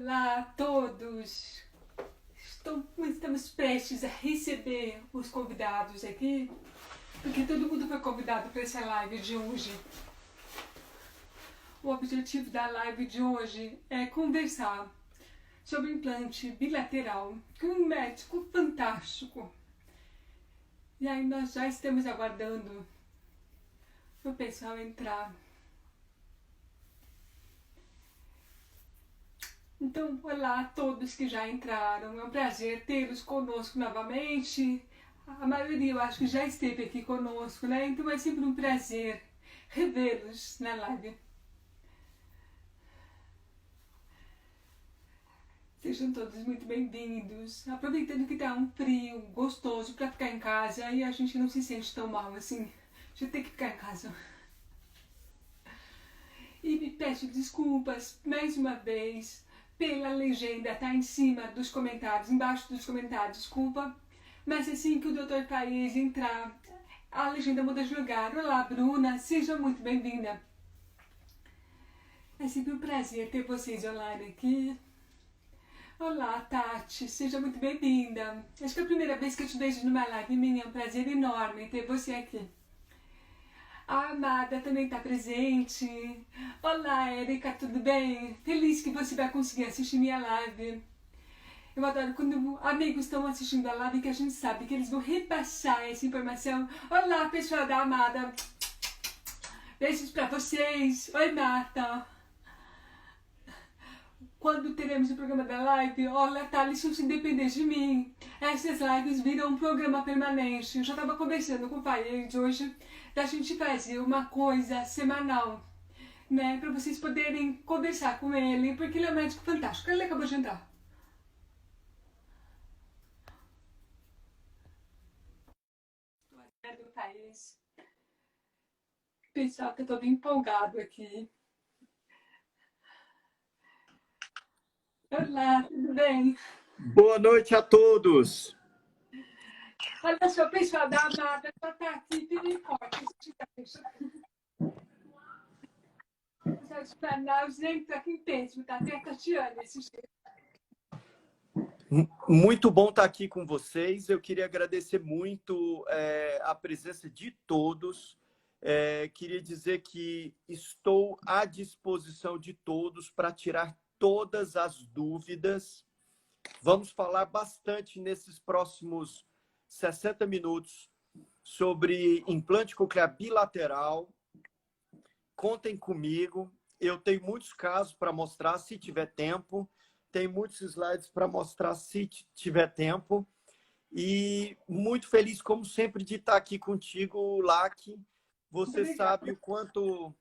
Olá a todos! Estamos prestes a receber os convidados aqui, porque todo mundo foi convidado para essa live de hoje. O objetivo da live de hoje é conversar sobre implante bilateral com um médico fantástico. E aí nós já estamos aguardando o pessoal entrar. Então, olá a todos que já entraram. É um prazer tê-los conosco novamente. A maioria eu acho que já esteve aqui conosco, né? Então é sempre um prazer revê-los na live. Sejam todos muito bem-vindos. Aproveitando que tá um frio gostoso para ficar em casa e a gente não se sente tão mal assim. A gente tem que ficar em casa. E me peço desculpas mais uma vez pela legenda, tá em cima dos comentários, embaixo dos comentários, desculpa. Mas assim que o Dr. Thaís entrar, a legenda muda de lugar. Olá, Bruna, seja muito bem-vinda. É sempre um prazer ter vocês online aqui. Olá, Tati, seja muito bem-vinda. Acho que é a primeira vez que eu te vejo numa live minha, é um prazer enorme ter você aqui. A Amada também está presente. Olá, Érica, tudo bem? Feliz que você vai conseguir assistir minha live. Eu adoro quando amigos estão assistindo a live que a gente sabe que eles vão repassar essa informação. Olá, pessoal da Amada. Beijos para vocês. Oi, Marta. Quando teremos o programa da live, olha, Thales, se depender de mim, essas lives viram um programa permanente. Eu já estava conversando com o pai de hoje da gente fazer uma coisa semanal, né? Para vocês poderem conversar com ele, porque ele é um médico fantástico. Ele acabou de entrar. Do país. O pessoal tá todo empolgado aqui. Olá, tudo bem? Boa noite a todos. Olha só, o pessoal da Amada já está aqui firme e forte. O pessoal de Manaus nem está aqui em peso, está até Tatiana esse jeito. Muito bom estar aqui com vocês. Eu queria agradecer muito a presença de todos. Queria dizer que estou à disposição de todos para tirar todas as dúvidas. Vamos falar bastante nesses próximos 60 minutos sobre implante coclear bilateral. Contem comigo. Eu tenho muitos casos para mostrar, se tiver tempo. Tem muitos slides para mostrar, se tiver tempo. E muito feliz, como sempre, de estar aqui contigo, Lac. Você sabe o quanto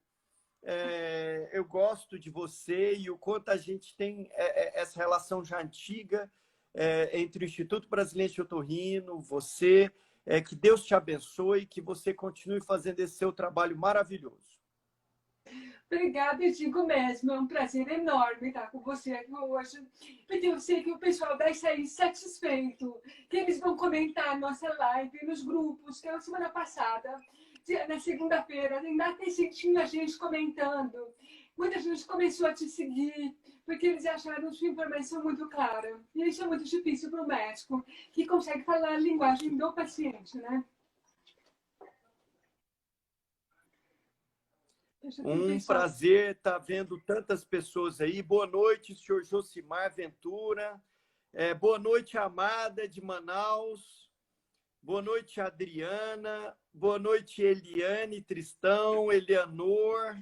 eu gosto de você e o quanto a gente tem essa relação já antiga entre o Instituto Brasileiro de Otorrino, você. Que Deus te abençoe, que você continue fazendo esse seu trabalho maravilhoso. Obrigada, eu digo mesmo. É um prazer enorme estar com você aqui hoje. Porque eu sei que o pessoal vai sair satisfeito, que eles vão comentar a nossa live nos grupos, que é a semana passada, na segunda-feira, ainda tem tinha gente comentando. Muita gente começou a te seguir, porque eles acharam sua informação muito clara. E isso é muito difícil para o médico, que consegue falar a linguagem do paciente, né? Um prazer estar vendo tantas pessoas aí. Boa noite, senhor Josimar Ventura. Boa noite, Amada de Manaus. Boa noite, Adriana. Boa noite, Eliane, Tristão, Eleanor.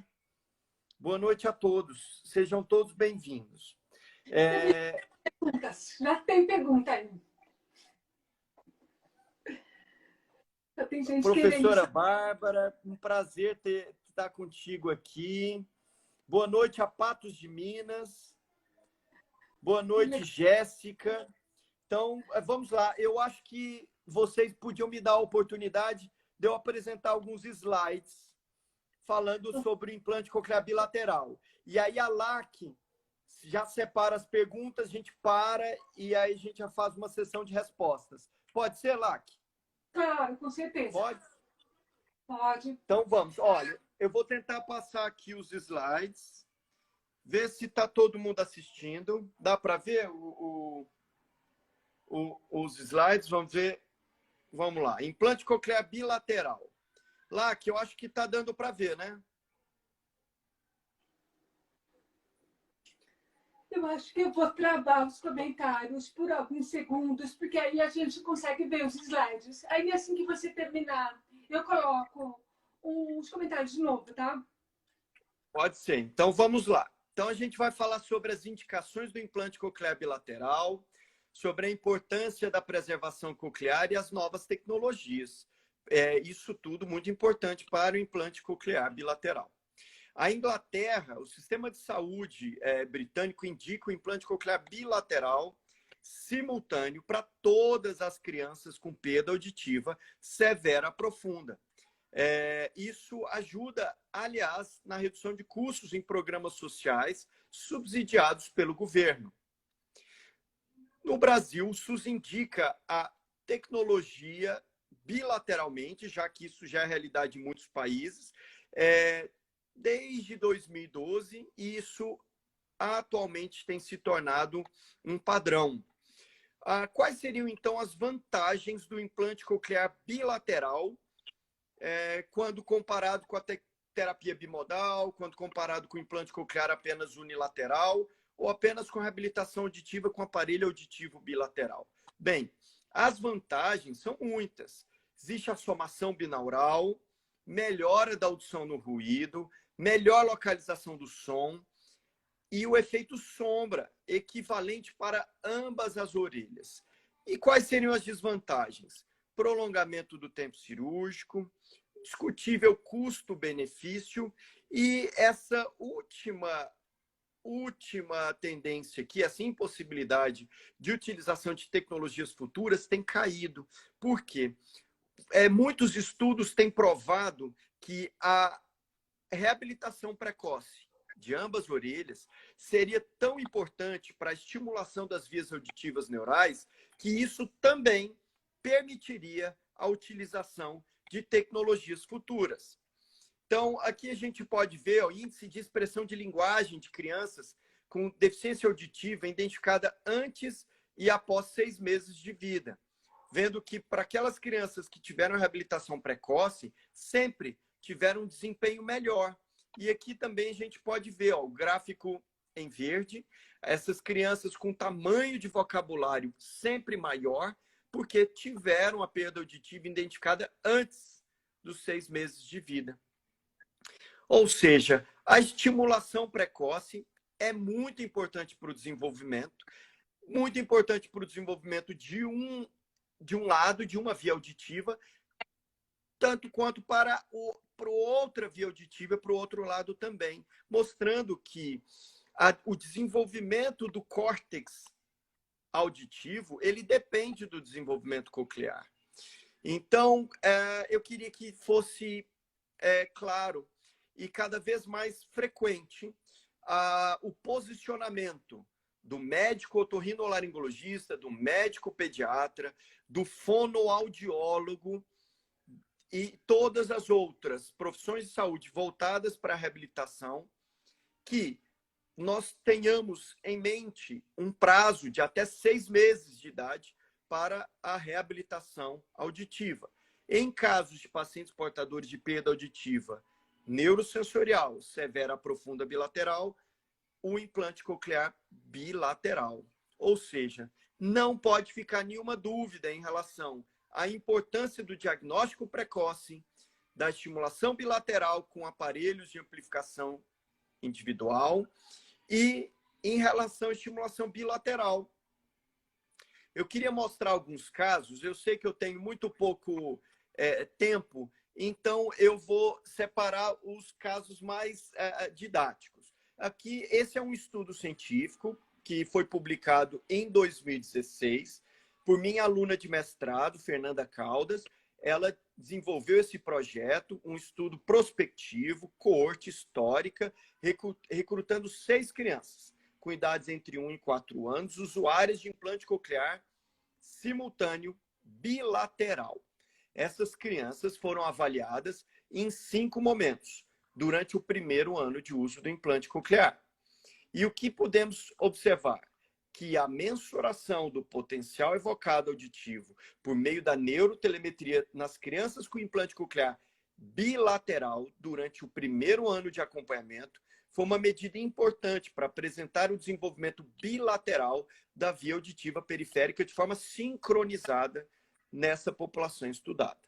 Boa noite a todos. Sejam todos bem-vindos. Já tem pergunta aí. Tem gente Professora Bárbara, um prazer estar contigo aqui. Boa noite a Patos de Minas. Boa noite, Jéssica. Então, vamos lá. Eu acho que vocês podiam me dar a oportunidade de eu apresentar alguns slides falando sobre o implante coclear bilateral. E aí a LAC já separa as perguntas, a gente para e aí a gente já faz uma sessão de respostas. Pode ser, LAC? Claro, com certeza. Pode? Pode. Então, vamos. Olha, eu vou tentar passar aqui os slides. Vê se está todo mundo assistindo. Dá para ver os slides? Vamos ver. Vamos lá. Implante coclear bilateral. Lá, que eu acho que está dando para ver, né? Eu acho que eu vou travar os comentários por alguns segundos, porque aí a gente consegue ver os slides. Aí, assim que você terminar, eu coloco os comentários de novo, tá? Pode ser. Então, vamos lá. Então, a gente vai falar sobre as indicações do implante coclear bilateral, sobre a importância da preservação coclear e as novas tecnologias. Isso tudo muito importante para o implante coclear bilateral. A Inglaterra, o sistema de saúde britânico indica o implante coclear bilateral simultâneo para todas as crianças com perda auditiva severa profunda. Isso ajuda, aliás, na redução de custos em programas sociais subsidiados pelo governo. No Brasil, o SUS indica a tecnologia bilateralmente, já que isso já é realidade em muitos países, desde 2012, e isso atualmente tem se tornado um padrão. Quais seriam, então, as vantagens do implante coclear bilateral quando comparado com a terapia bimodal, quando comparado com o implante coclear apenas unilateral ou apenas com reabilitação auditiva com aparelho auditivo bilateral? Bem, as vantagens são muitas. Existe a somação binaural, melhora da audição no ruído, melhor localização do som e o efeito sombra, equivalente para ambas as orelhas. E quais seriam as desvantagens? Prolongamento do tempo cirúrgico, discutível custo-benefício e essa última tendência aqui, essa impossibilidade de utilização de tecnologias futuras tem caído. Por quê? Muitos estudos têm provado que a reabilitação precoce de ambas as orelhas seria tão importante para a estimulação das vias auditivas neurais que isso também permitiria a utilização de tecnologias futuras. Então, aqui a gente pode ver o índice de expressão de linguagem de crianças com deficiência auditiva identificada antes e após 6 meses de vida. Vendo que para aquelas crianças que tiveram reabilitação precoce, sempre tiveram um desempenho melhor. E aqui também a gente pode ver o gráfico em verde, essas crianças com tamanho de vocabulário sempre maior, porque tiveram a perda auditiva identificada antes dos 6 meses de vida. Ou seja, a estimulação precoce é muito importante para o desenvolvimento, muito importante para o desenvolvimento de um lado, de uma via auditiva, tanto quanto para outra via auditiva, para o outro lado também, mostrando que o desenvolvimento do córtex auditivo, ele depende do desenvolvimento coclear. Então, eu queria que fosse claro e cada vez mais frequente o posicionamento do médico otorrinolaringologista, do médico pediatra, do fonoaudiólogo e todas as outras profissões de saúde voltadas para a reabilitação, que nós tenhamos em mente um prazo de até 6 meses de idade para a reabilitação auditiva. Em casos de pacientes portadores de perda auditiva neurosensorial severa profunda bilateral, o implante coclear bilateral. Ou seja, não pode ficar nenhuma dúvida em relação à importância do diagnóstico precoce, da estimulação bilateral com aparelhos de amplificação individual e em relação à estimulação bilateral. Eu queria mostrar alguns casos, eu sei que eu tenho muito pouco tempo, então eu vou separar os casos mais didáticos. Aqui, esse é um estudo científico que foi publicado em 2016 por minha aluna de mestrado, Fernanda Caldas. Ela desenvolveu esse projeto, um estudo prospectivo, coorte histórica, recrutando 6 crianças com idades entre 1 e 4 anos, usuárias de implante coclear simultâneo bilateral. Essas crianças foram avaliadas em 5 momentos durante o primeiro ano de uso do implante coclear. E o que podemos observar? Que a mensuração do potencial evocado auditivo por meio da neurotelemetria nas crianças com implante coclear bilateral durante o primeiro ano de acompanhamento foi uma medida importante para apresentar o desenvolvimento bilateral da via auditiva periférica de forma sincronizada nessa população estudada.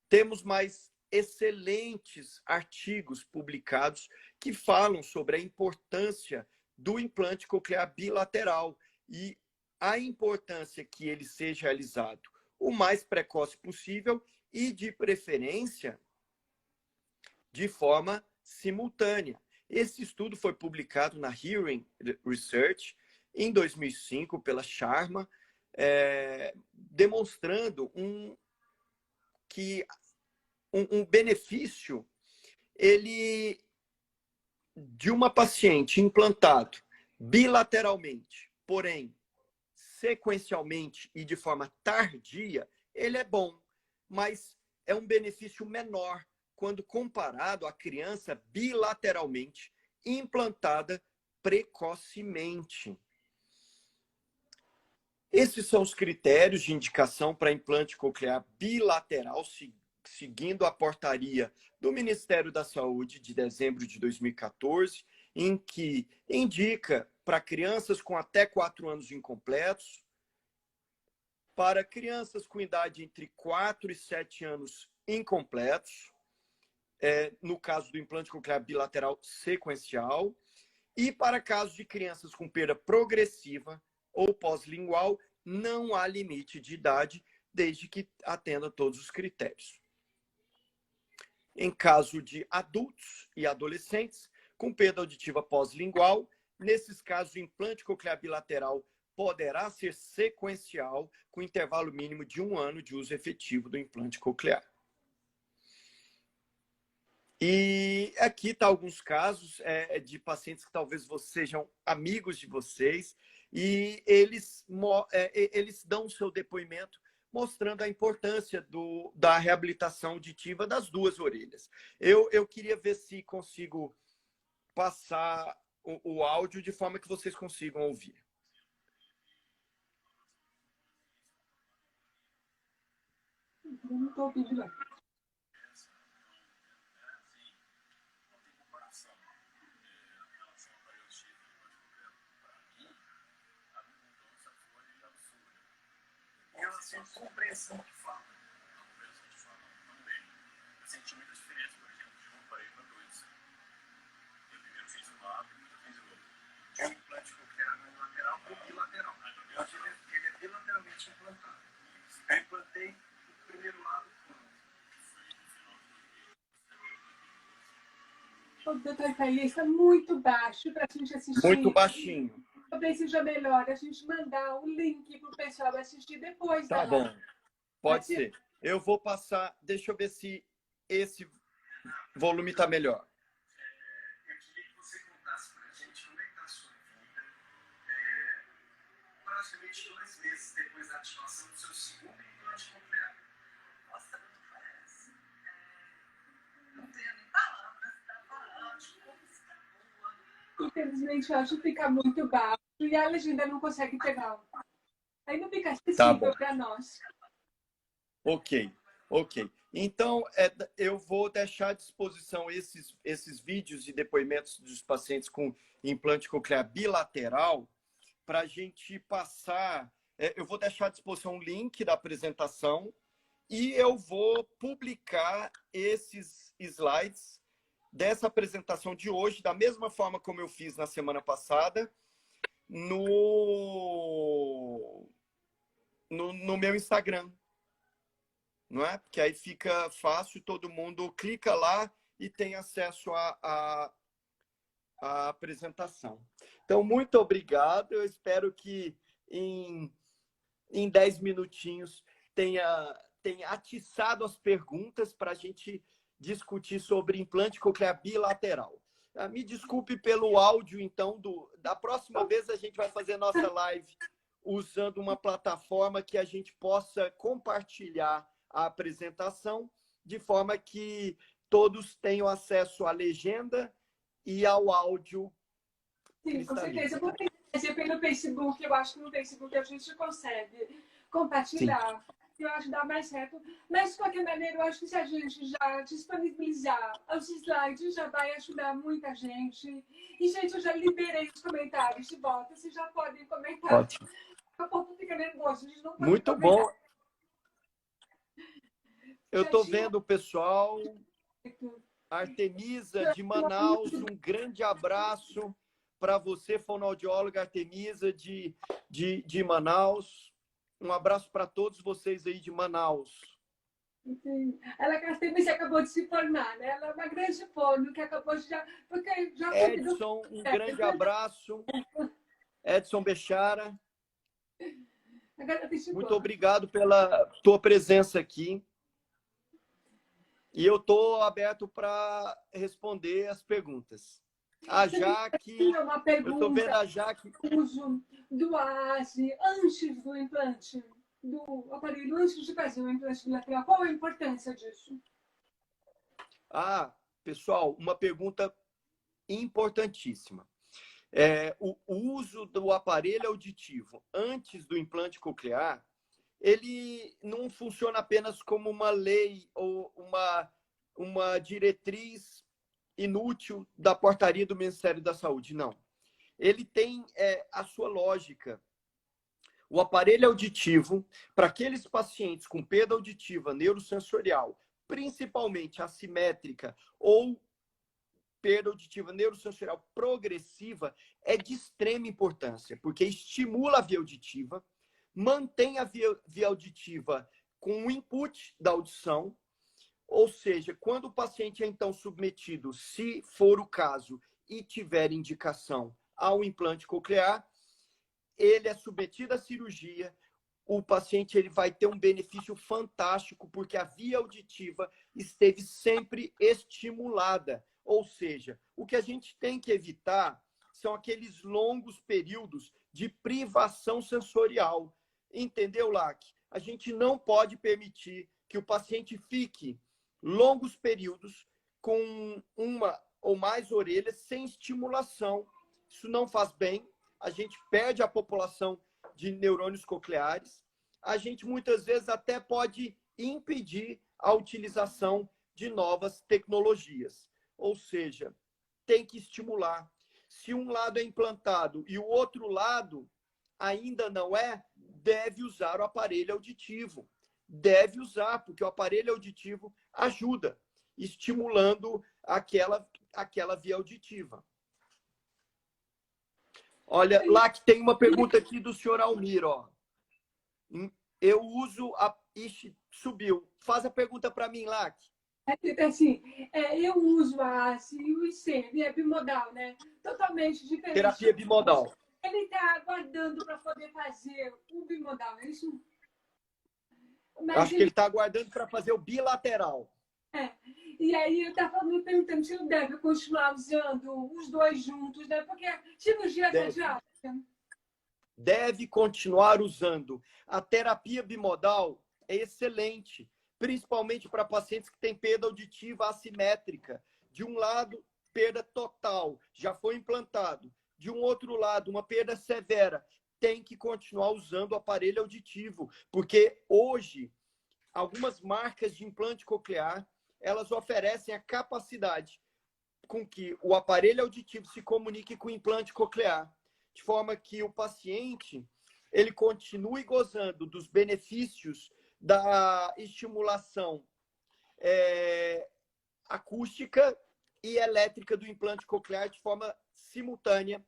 Temos mais excelentes artigos publicados que falam sobre a importância do implante coclear bilateral e a importância que ele seja realizado o mais precoce possível e, de preferência, de forma simultânea. Esse estudo foi publicado na Hearing Research em 2005 pela Sharma, demonstrando um benefício de uma paciente implantado bilateralmente, porém sequencialmente e de forma tardia, ele é bom, mas é um benefício menor quando comparado à criança bilateralmente implantada precocemente. Esses são os critérios de indicação para implante coclear bilateral, seguindo a portaria do Ministério da Saúde de dezembro de 2014, em que indica para crianças com até 4 anos incompletos, para crianças com idade entre 4 e 7 anos incompletos, no caso do implante coclear bilateral sequencial, e para casos de crianças com perda progressiva ou pós-lingual, não há limite de idade, desde que atenda todos os critérios. Em caso de adultos e adolescentes com perda auditiva pós-lingual, nesses casos, o implante coclear bilateral poderá ser sequencial, com intervalo mínimo de 1 ano de uso efetivo do implante coclear. E aqui está alguns casos de pacientes que talvez sejam amigos de vocês, e eles dão o seu depoimento mostrando a importância da reabilitação auditiva das 2 orelhas. Eu queria ver se consigo passar o áudio de forma que vocês consigam ouvir. Não estou ouvindo, não. Compreensão de fala. A compreensão de fala também. Eu senti muita diferença, por exemplo, de 1 aparelho para 2. Eu primeiro fiz um lado e depois fiz o outro. O implante coclear lateral ou bilateral. Ele é bilateralmente implantado. Eu implantei o primeiro lado. O doutor Itaí está muito baixo para a gente assistir. Muito baixinho. Talvez seja melhor a gente mandar o link para o pessoal assistir depois. Tá bom, pode ser. Eu vou passar, deixa eu ver se esse volume está melhor. Eu queria que você contasse para a gente como é que está a sua vida, praticamente 2 meses depois da ativação do seu segundo implante coclear. Nossa, muito parece. Não tenho nem palavras para falar de como está boa. Infelizmente, eu acho que fica muito baixo e a legenda não consegue pegar. Aí não fica acessível para nós. Ok. Então, eu vou deixar à disposição esses vídeos e depoimentos dos pacientes com implante coclear bilateral para a gente passar. Eu vou deixar à disposição um link da apresentação e eu vou publicar esses slides dessa apresentação de hoje, da mesma forma como eu fiz na semana passada, no meu Instagram. Não é? Porque aí fica fácil, todo mundo clica lá e tem acesso à apresentação. Então, muito obrigado. Eu espero que em 10 minutinhos tenha atiçado as perguntas para a gente discutir sobre implante coclear bilateral. Me desculpe pelo áudio, então, da próxima vez a gente vai fazer nossa live usando uma plataforma que a gente possa compartilhar a apresentação, de forma que todos tenham acesso à legenda e ao áudio Sim, com certeza. cristaliza. Eu vou tentar fazer pelo Facebook. Eu acho que no Facebook a gente consegue Sim, compartilhar. Eu acho que dá mais certo. Mas, de qualquer maneira, eu acho que se a gente já disponibilizar os slides, já vai ajudar muita gente. E, gente, eu já liberei os comentários de volta. Vocês já podem comentar. ótimo. A povo fica nervoso, a gente não pode Muito bom. comentar. Eu Já estou tinha vendo o pessoal. feito. Artemisa de Manaus, um grande abraço para você, fonoaudióloga Artemisa de Manaus. Um abraço para todos vocês aí de Manaus. Enfim, ela acabou de se formar, né? Ela é uma grande fono que acabou de já. Porque já conseguiu. Edson, um grande abraço. Edson Bechara, Agora deixa eu muito obrigado pela tua presença aqui. E eu estou aberto para responder as perguntas. A Jaque, uma eu estou vendo pergunta a Jaque. do uso do ASE antes do implante, do aparelho, antes de fazer o implante bilateral. Qual a importância disso? Ah, pessoal, uma pergunta importantíssima. O uso do aparelho auditivo antes do implante coclear, ele não funciona apenas como uma lei ou uma diretriz inútil da portaria do Ministério da Saúde, não. Ele tem a sua lógica. O aparelho auditivo, para aqueles pacientes com perda auditiva neurosensorial, principalmente assimétrica ou perda auditiva neurosensorial progressiva, é de extrema importância, porque estimula a via auditiva, mantém a via auditiva com o input da audição, ou seja, quando o paciente é então submetido, se for o caso, e tiver indicação ao implante coclear, ele é submetido à cirurgia, o paciente ele vai ter um benefício fantástico, porque a via auditiva esteve sempre estimulada. Ou seja, o que a gente tem que evitar são aqueles longos períodos de privação sensorial. Entendeu, Lac? A gente não pode permitir que o paciente fique longos períodos com uma ou mais orelhas sem estimulação. Isso não faz bem. A gente perde a população de neurônios cocleares. A gente muitas vezes até pode impedir a utilização de novas tecnologias. Ou seja, tem que estimular. Se um lado é implantado e o outro lado ainda não é, deve usar o aparelho auditivo. Deve usar, porque o aparelho auditivo ajuda, estimulando aquela via auditiva. Olha, lá que tem uma pergunta aqui do senhor Almir, ó. Eu uso a... Ixi, subiu. Faz a pergunta para mim, Lac. Assim, eu uso a ASE e o IC, é bimodal, né? Totalmente diferente. Terapia bimodal. Ele está aguardando para poder fazer o bimodal, é isso? Mas acho que ele está aguardando para fazer o bilateral. E aí ele estava me perguntando se ele deve continuar usando os dois juntos, né? Porque cirurgia radial. Deve continuar usando. A terapia bimodal é excelente, principalmente para pacientes que têm perda auditiva assimétrica. De um lado, perda total, já foi implantado. De um outro lado, uma perda severa. Tem que continuar usando o aparelho auditivo, porque hoje, algumas marcas de implante coclear, elas oferecem a capacidade com que o aparelho auditivo se comunique com o implante coclear, de forma que o paciente ele continue gozando dos benefícios da estimulação acústica e elétrica do implante coclear de forma simultânea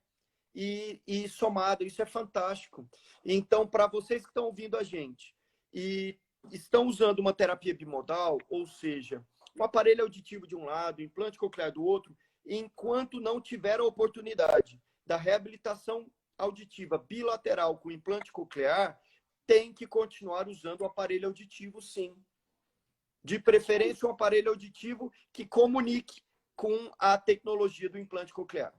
e somada. Isso é fantástico. Então, para vocês que estão ouvindo a gente e estão usando uma terapia bimodal, ou seja, um aparelho auditivo de um lado, implante coclear do outro, enquanto não tiver a oportunidade da reabilitação auditiva bilateral com implante coclear, tem que continuar usando o aparelho auditivo, sim. De preferência, um aparelho auditivo que comunique com a tecnologia do implante coclear.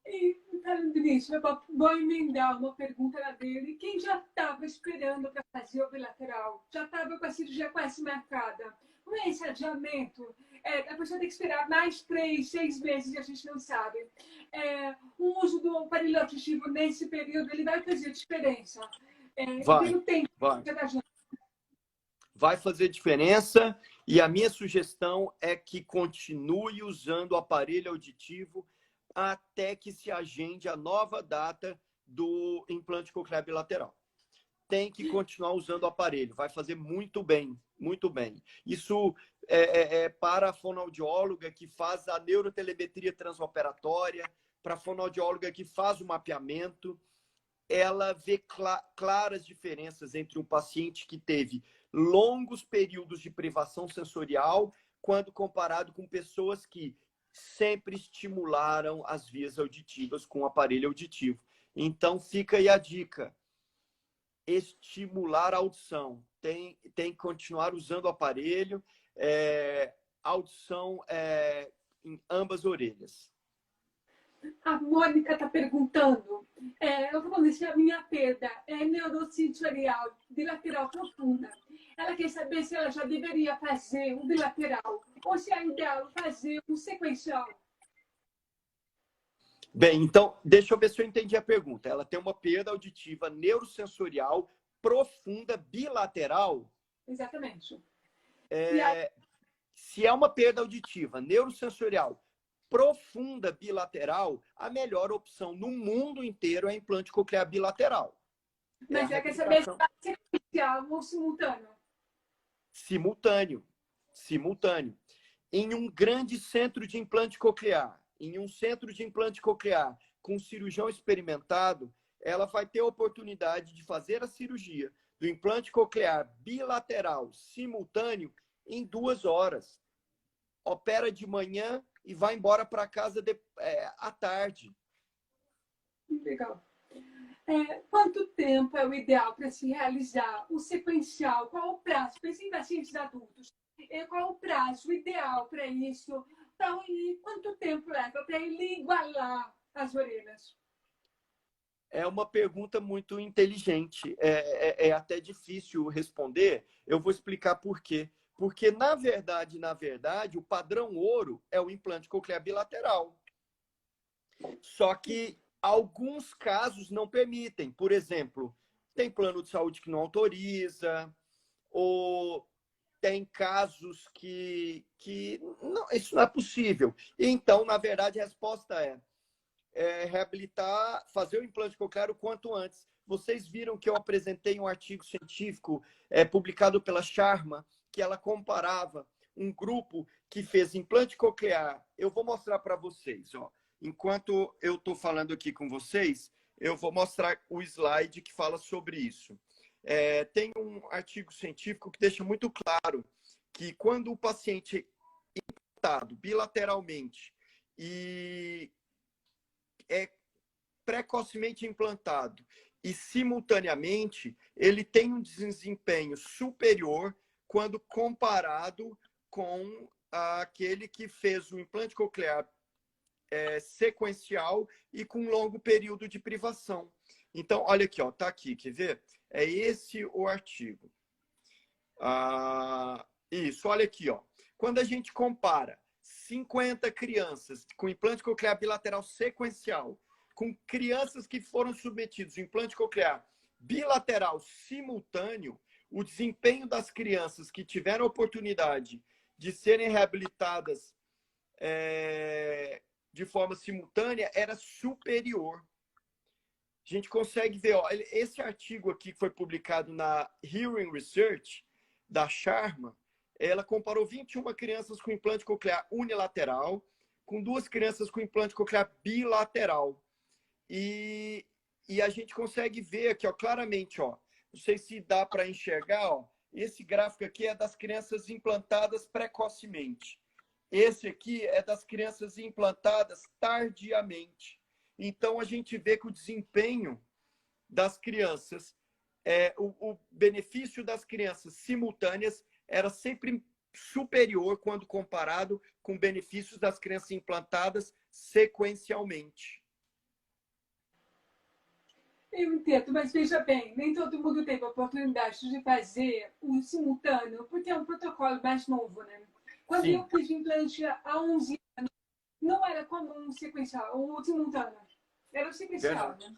E, falando nisso, eu vou emendar uma pergunta na dele. Quem já estava esperando para fazer o bilateral, já estava com a cirurgia quase marcada, esse adiamento, a pessoa tem que esperar mais 3, 6 meses e a gente não sabe. O uso do aparelho auditivo nesse período, ele vai fazer diferença. Vai, Pelo tempo vai. que a gente... Vai fazer diferença e a minha sugestão é que continue usando o aparelho auditivo até que se agende a nova data do implante coclear bilateral. Tem que continuar usando o aparelho, vai fazer muito bem, muito bem. Isso é para a fonoaudióloga que faz a neurotelemetria transoperatória, para a fonoaudióloga que faz o mapeamento, ela vê claras diferenças entre um paciente que teve longos períodos de privação sensorial quando comparado com pessoas que sempre estimularam as vias auditivas com o aparelho auditivo. Então, fica aí a dica. Estimular a audição. Tem que continuar usando o aparelho. Audição em ambas orelhas. A Mônica está perguntando, eu vou falando se a minha perda é neurosensorial bilateral profunda. Ela quer saber se ela já deveria fazer o bilateral ou se é ideal fazer o sequencial. Bem, então, deixa eu ver se eu entendi a pergunta. Ela tem uma perda auditiva neurosensorial profunda bilateral? Exatamente. Se é uma perda auditiva neurosensorial profunda bilateral, a melhor opção no mundo inteiro é implante coclear bilateral. Mas ela quer saber se é sequencial ou simultâneo. Simultâneo. Em um grande centro de implante coclear, com cirurgião experimentado, ela vai ter a oportunidade de fazer a cirurgia do implante coclear bilateral simultâneo em 2 horas. Opera de manhã e vai embora para casa à tarde. Legal. Quanto tempo é o ideal para se realizar o sequencial? Qual o prazo? Pensem em pacientes adultos. Qual o prazo ideal para isso? E quanto tempo leva para ele igualar as orelhas? É uma pergunta muito inteligente. É até difícil responder. Eu vou explicar por quê. Porque, na verdade, o padrão ouro é o implante coclear bilateral. Só que alguns casos não permitem. Por exemplo, tem plano de saúde que não autoriza, ou tem casos que não, isso não é possível. Então, na verdade, a resposta é reabilitar, fazer o implante coclear o quanto antes. Vocês viram que eu apresentei um artigo científico publicado pela Sharma, que ela comparava um grupo que fez implante coclear. Eu vou mostrar para vocês. Ó. Enquanto eu estou falando aqui com vocês, eu vou mostrar o slide que fala sobre isso. Tem um artigo científico que deixa muito claro que quando o paciente é implantado bilateralmente e é precocemente implantado e simultaneamente ele tem um desempenho superior quando comparado com aquele que fez o implante coclear sequencial e com longo período de privação. Então, olha aqui, ó, tá aqui, quer ver? É esse o artigo. Isso, olha aqui, ó. Quando a gente compara 50 crianças com implante coclear bilateral sequencial com crianças que foram submetidas ao implante coclear bilateral simultâneo, o desempenho das crianças que tiveram a oportunidade de serem reabilitadas de forma simultânea era superior. A gente consegue ver, ó, esse artigo aqui que foi publicado na Hearing Research, da Sharma, ela comparou 21 crianças com implante coclear unilateral com 2 crianças com implante coclear bilateral. E a gente consegue ver aqui, ó, claramente, ó, não sei se dá para enxergar, ó, esse gráfico aqui é das crianças implantadas precocemente. Esse aqui é das crianças implantadas tardiamente. Então, a gente vê que o desempenho das crianças, o benefício das crianças simultâneas era sempre superior quando comparado com benefícios das crianças implantadas sequencialmente. Eu entendo, mas veja bem, nem todo mundo teve a oportunidade de fazer o simultâneo, porque é um protocolo mais novo, né? Quando eu Sim, fiz implante há 11 anos, não era comum sequencial, o simultâneo. Era o sequencial, verdade. né?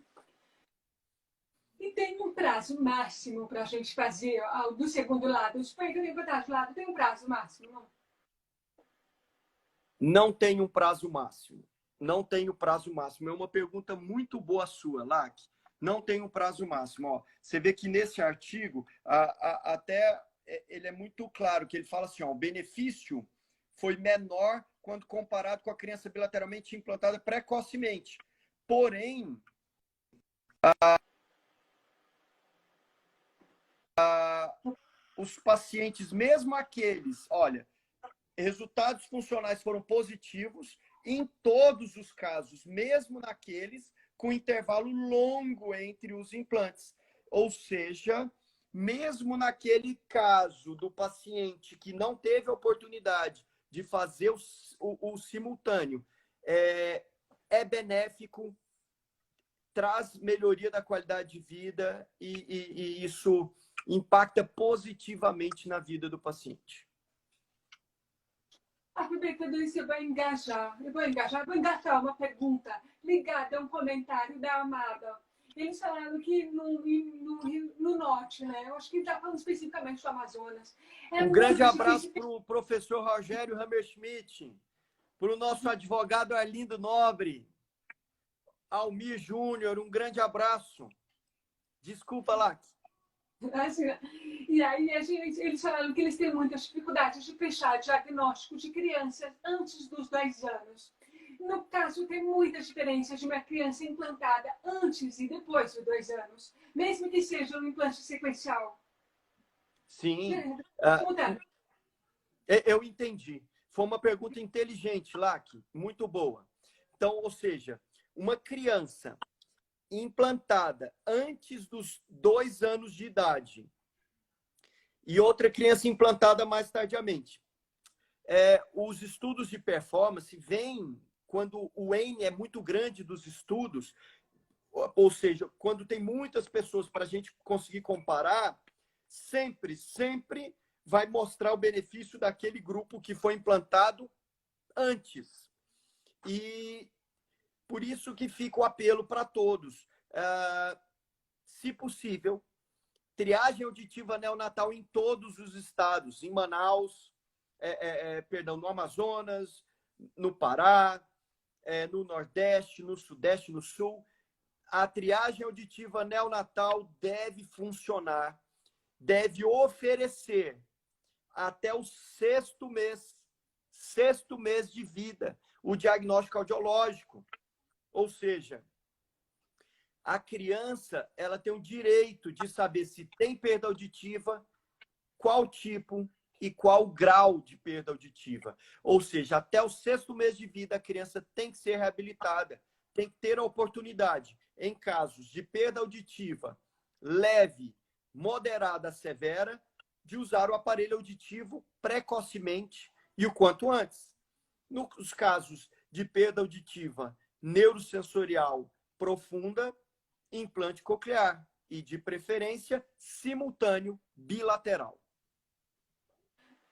E tem um prazo máximo para a gente fazer do segundo lado. Os peitos de lado tem um prazo máximo, não? Não tem um prazo máximo. Não tem o prazo máximo. É uma pergunta muito boa sua, Lac. Não tem um prazo máximo. Ó, você vê que nesse artigo, até ele é muito claro, que ele fala assim, ó, o benefício foi menor quando comparado com a criança bilateralmente implantada precocemente. Porém, os pacientes, mesmo aqueles, olha, resultados funcionais foram positivos em todos os casos, mesmo naqueles com intervalo longo entre os implantes. Ou seja, mesmo naquele caso do paciente que não teve a oportunidade de fazer o simultâneo, é benéfico, traz melhoria da qualidade de vida e isso impacta positivamente na vida do paciente. Aproveitando isso, vou engajar uma pergunta ligada a um comentário da Amada. Eles falaram que no norte, né? Eu acho que ele está falando especificamente do Amazonas. É Um grande muito abraço difícil. para o professor Rogério Hammerschmidt, para o nosso advogado Arlindo Nobre, Almir Júnior, um grande abraço. Desculpa, Lac. Imagina. E aí eles falaram que eles têm muitas dificuldades de fechar diagnóstico de crianças antes dos 2 anos. No caso, tem muitas diferenças de uma criança implantada antes e depois dos 2 anos, mesmo que seja um implante sequencial. Sim, Muda. eu entendi. Foi uma pergunta inteligente, Lac, muito boa. Então, ou seja, uma criança implantada antes dos 2 anos de idade e outra criança implantada mais tardiamente. Os estudos de performance vêm quando o N é muito grande dos estudos, ou seja, quando tem muitas pessoas para a gente conseguir comparar, sempre vai mostrar o benefício daquele grupo que foi implantado antes. E por isso que fica o apelo para todos. Se possível, triagem auditiva neonatal em todos os estados, em Manaus, no Amazonas, no Pará, no Nordeste, no Sudeste, no Sul. A triagem auditiva neonatal deve funcionar, deve oferecer até o sexto mês de vida, o diagnóstico audiológico. Ou seja, a criança ela tem o direito de saber se tem perda auditiva, qual tipo e qual grau de perda auditiva. Ou seja, até o sexto mês de vida, a criança tem que ser reabilitada, tem que ter a oportunidade, em casos de perda auditiva leve, moderada, severa, de usar o aparelho auditivo precocemente e o quanto antes. Nos casos de perda auditiva neurosensorial profunda, implante coclear e, de preferência, simultâneo bilateral.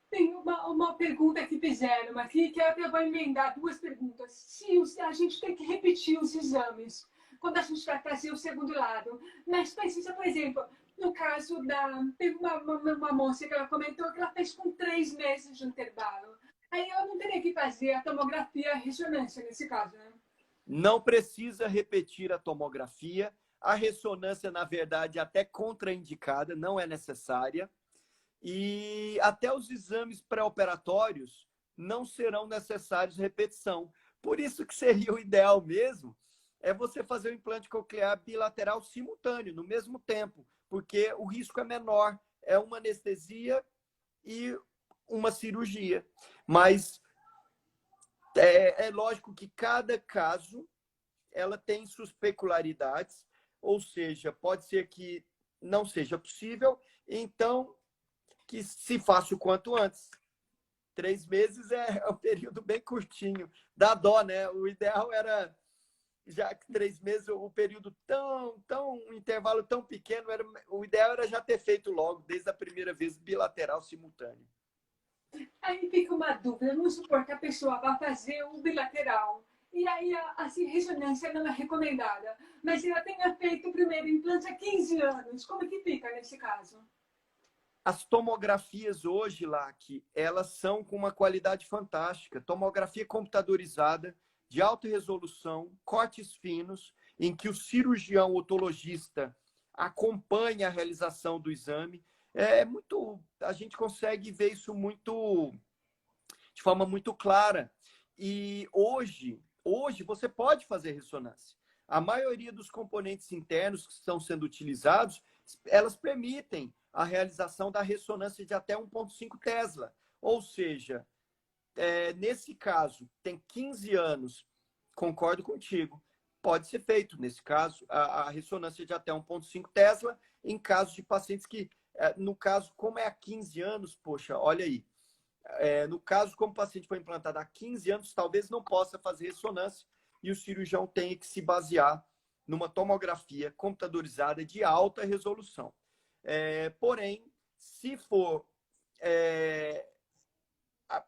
Tem uma pergunta que fizeram aqui, que eu até vou emendar 2 perguntas. Se a gente tem que repetir os exames quando a gente vai fazer o segundo lado, mas precisa, por exemplo, no caso teve uma moça que ela comentou que ela fez com 3 meses de intervalo. Aí ela não teria que fazer a tomografia a ressonância nesse caso, né? Não precisa repetir a tomografia. A ressonância, na verdade, é até contraindicada, não é necessária. E até os exames pré-operatórios não serão necessários repetição. Por isso que seria o ideal mesmo é você fazer o implante coclear bilateral simultâneo, no mesmo tempo, porque o risco é menor, é uma anestesia e uma cirurgia. Mas é lógico que cada caso ela tem suas peculiaridades, ou seja, pode ser que não seja possível, então que se faça o quanto antes. 3 meses é um período bem curtinho. Dá dó, né? O ideal era já que 3 meses, o período um intervalo tão pequeno, o ideal era já ter feito logo, desde a primeira vez, bilateral simultâneo. Aí fica uma dúvida, vamos supor que a pessoa vai fazer um bilateral, e aí assim, ressonância não é recomendada, mas ela tenha feito o primeiro implante há 15 anos, como que fica nesse caso? As tomografias hoje, Lac, elas são com uma qualidade fantástica. Tomografia computadorizada, de alta resolução, cortes finos, em que o cirurgião otologista acompanha a realização do exame. A gente consegue ver isso de forma muito clara. E hoje você pode fazer ressonância. A maioria dos componentes internos que estão sendo utilizados, elas permitem a realização da ressonância de até 1,5 Tesla. Ou seja, nesse caso, tem 15 anos, concordo contigo, pode ser feito, nesse caso, a ressonância de até 1,5 Tesla, em casos de pacientes que, no caso, como é há 15 anos, poxa, olha aí, no caso, como o paciente foi implantado há 15 anos, talvez não possa fazer ressonância e o cirurgião tenha que se basear numa tomografia computadorizada de alta resolução. Porém, se for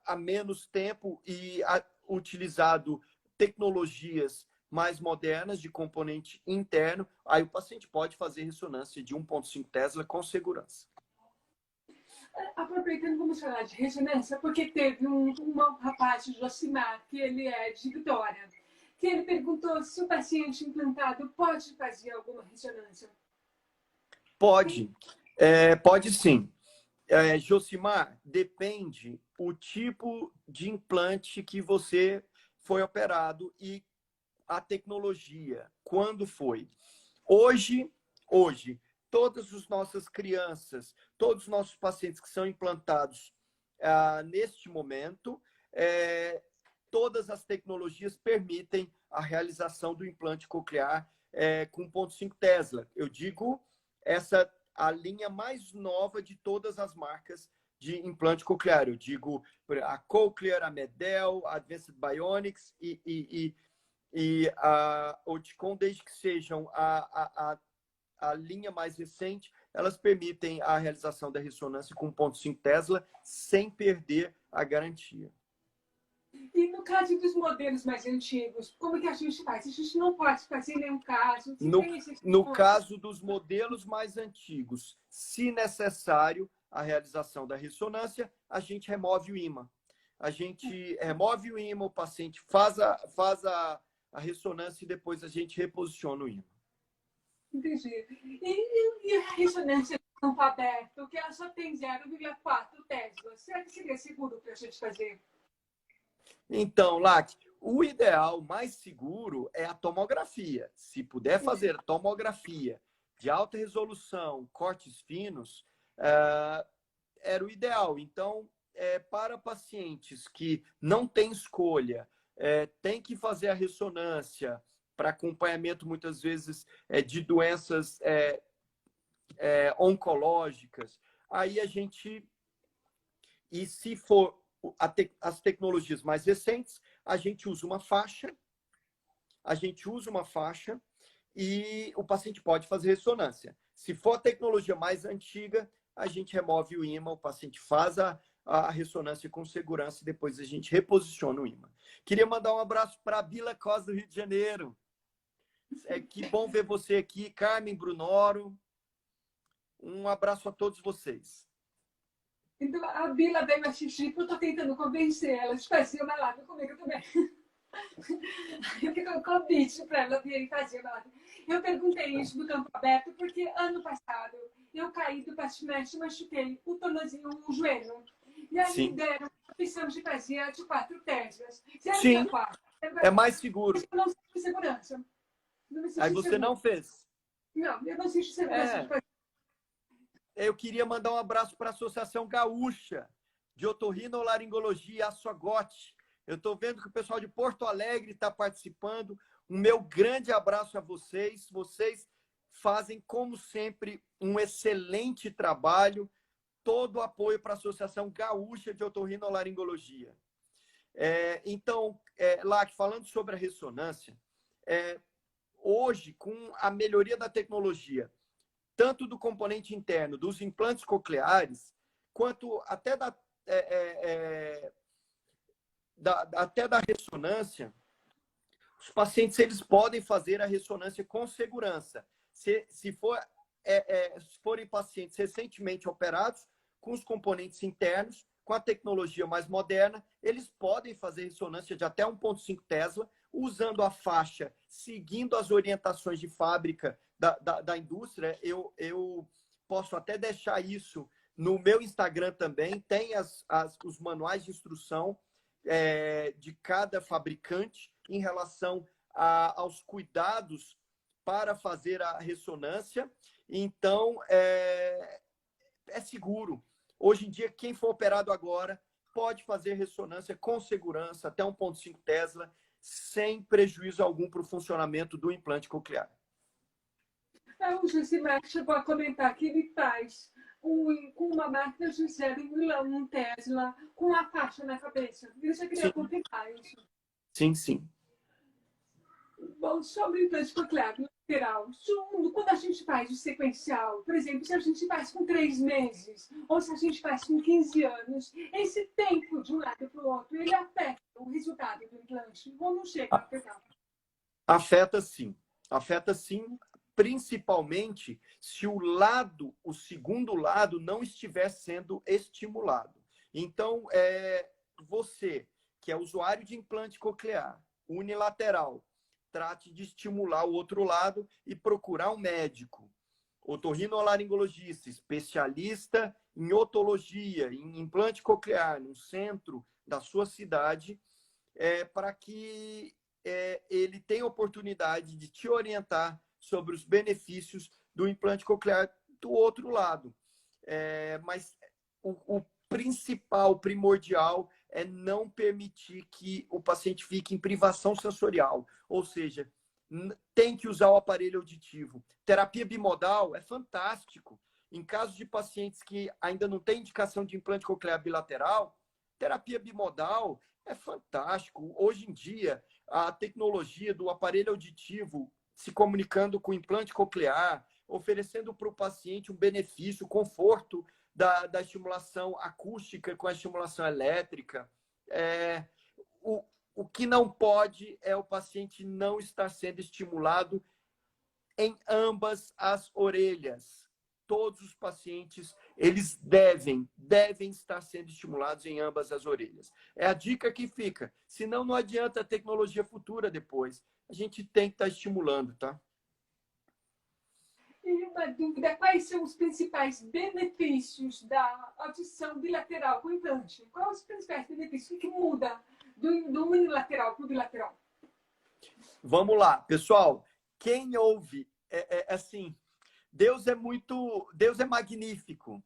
a menos tempo e utilizado tecnologias mais modernas de componente interno, aí o paciente pode fazer ressonância de 1,5 Tesla com segurança. Aproveitando, vamos falar de ressonância, porque teve um rapaz, o Josimar, que ele é de Vitória, que ele perguntou se o paciente implantado pode fazer alguma ressonância. Pode, pode sim. Josimar, depende o tipo de implante que você foi operado e a tecnologia, quando foi. Hoje, todas as nossas crianças, todos os nossos pacientes que são implantados neste momento, todas as tecnologias permitem a realização do implante coclear com 1,5 Tesla. Eu digo a linha mais nova de todas as marcas de implante coclear. Eu digo a Cochlear, a Medel, a Advanced Bionics e a Oticon, desde que sejam a linha mais recente, elas permitem a realização da ressonância com 1,5 Tesla sem perder a garantia. E no caso dos modelos mais antigos, como que a gente faz? A gente não pode fazer nenhum caso. No caso dos modelos mais antigos, se necessário a realização da ressonância, a gente remove o ímã. A gente remove o ímã, o paciente faz a ressonância e depois a gente reposiciona o ímã. Entendi. E a ressonância de campo aberto, que ela só tem 0,4 Tesla, será que seria seguro para a gente fazer? Então, Lac, o ideal mais seguro é a tomografia. Se puder fazer a tomografia de alta resolução, cortes finos, era o ideal. Então, para pacientes que não têm escolha, tem que fazer a ressonância para acompanhamento, muitas vezes, de doenças oncológicas, aí a gente... E se for as tecnologias mais recentes, a gente usa uma faixa, e o paciente pode fazer ressonância. Se for a tecnologia mais antiga, a gente remove o ímã, o paciente faz a ressonância com segurança e depois a gente reposiciona o ímã. Queria mandar um abraço para a Bila Costa, do Rio de Janeiro. Que bom ver você aqui, Carmen Brunoro. Um abraço a todos vocês. Então, a Bila veio assistir, porque eu estou tentando convencer ela de fazer uma live comigo também. Eu fiz um convite para ela vir fazer uma live. Eu perguntei isso no campo aberto, porque ano passado eu caí do patinete, machuquei o tornozelo, o joelho. E aí me deram a opção de fazer de 4 Teslas. Sim, é mais seguro. Eu não sinto segurança. Aí você não fez? Não, eu não sinto segurança de fazer. Eu queria mandar um abraço para a Associação Gaúcha de Otorrinolaringologia e Açogote. Eu estou vendo que o pessoal de Porto Alegre está participando. Um meu grande abraço a vocês. Vocês fazem, como sempre, um excelente trabalho. Todo o apoio para a Associação Gaúcha de Otorrinolaringologia. Então, Lac, falando sobre a ressonância, hoje, com a melhoria da tecnologia, tanto do componente interno, dos implantes cocleares, quanto até até da ressonância, os pacientes eles podem fazer a ressonância com segurança. Se forem pacientes recentemente operados, com os componentes internos, com a tecnologia mais moderna, eles podem fazer ressonância de até 1,5 Tesla, usando a faixa, seguindo as orientações de fábrica da indústria. Eu posso até deixar isso no meu Instagram também, tem os manuais de instrução de cada fabricante em relação aos cuidados para fazer a ressonância. Então, é seguro. Hoje em dia, quem for operado agora pode fazer ressonância com segurança, até 1,5 Tesla, sem prejuízo algum para o funcionamento do implante coclear. O Josimar chegou a comentar que ele faz com uma máquina de 0,1 Tesla, com a faixa na cabeça. Eu já queria confirmar isso. Sim, sim. Bom, sobre o implante coclear lateral, quando a gente faz o sequencial, por exemplo, se a gente faz com 3 meses, ou se a gente faz com 15 anos, esse tempo de um lado para o outro, ele afeta o resultado do implante, ou não chega a afetar? Afeta sim. Afeta sim, principalmente se o segundo lado não estiver sendo estimulado. Então, você, que é usuário de implante coclear, unilateral, trate de estimular o outro lado e procurar um médico, otorrinolaringologista, especialista em otologia, em implante coclear, no centro da sua cidade, para que ele tenha oportunidade de te orientar sobre os benefícios do implante coclear do outro lado. Mas o principal, primordial, é não permitir que o paciente fique em privação sensorial, ou seja, tem que usar o aparelho auditivo. Terapia bimodal é fantástico. Em casos de pacientes que ainda não têm indicação de implante coclear bilateral, terapia bimodal é fantástico. Hoje em dia, a tecnologia do aparelho auditivo se comunicando com o implante coclear, oferecendo para o paciente um benefício, conforto da estimulação acústica com a estimulação elétrica. O que não pode é o paciente não estar sendo estimulado em ambas as orelhas. Todos os pacientes, eles devem estar sendo estimulados em ambas as orelhas. É a dica que fica. Senão, não adianta a tecnologia futura depois. A gente tem que estar estimulando, tá? E uma dúvida, quais são os principais benefícios da audição bilateral com implante? Quais os principais benefícios? O que muda do unilateral para o bilateral? Vamos lá, pessoal. Quem ouve, assim, Deus é magnífico.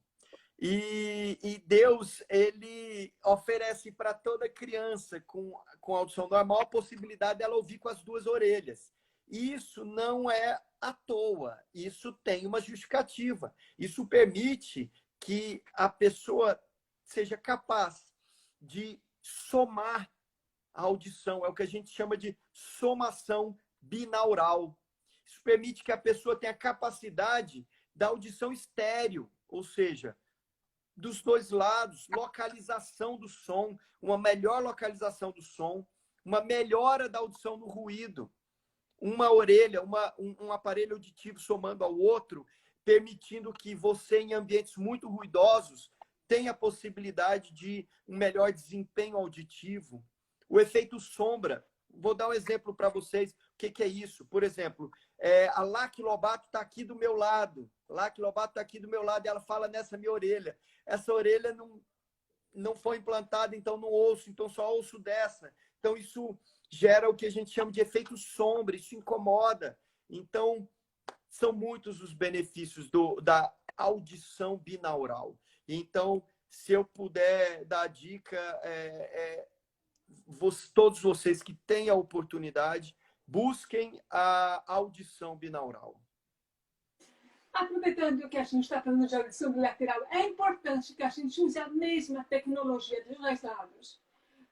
E Deus, ele oferece para toda criança com audição normal a possibilidade dela ouvir com as duas orelhas. Isso não é à toa, isso tem uma justificativa. Isso permite que a pessoa seja capaz de somar a audição. É o que a gente chama de somação binaural. Isso permite que a pessoa tenha capacidade da audição estéreo, ou seja, dos dois lados, localização do som, uma melhor localização do som, uma melhora da audição no ruído, uma orelha, um aparelho auditivo somando ao outro, permitindo que você, em ambientes muito ruidosos, tenha a possibilidade de um melhor desempenho auditivo. O efeito sombra. Vou dar um exemplo para vocês. O que é isso? Por exemplo, a Lac Lobato está aqui do meu lado. Lac Lobato está aqui do meu lado e ela fala nessa minha orelha. Essa orelha não foi implantada, então não ouço, então só ouço dessa. Então isso gera o que a gente chama de efeito sombra, isso incomoda. Então, são muitos os benefícios da audição binaural. Então, se eu puder dar a dica, todos vocês que têm a oportunidade, busquem a audição binaural. Aproveitando que a gente está falando de audição bilateral, é importante que a gente use a mesma tecnologia dos dois lados.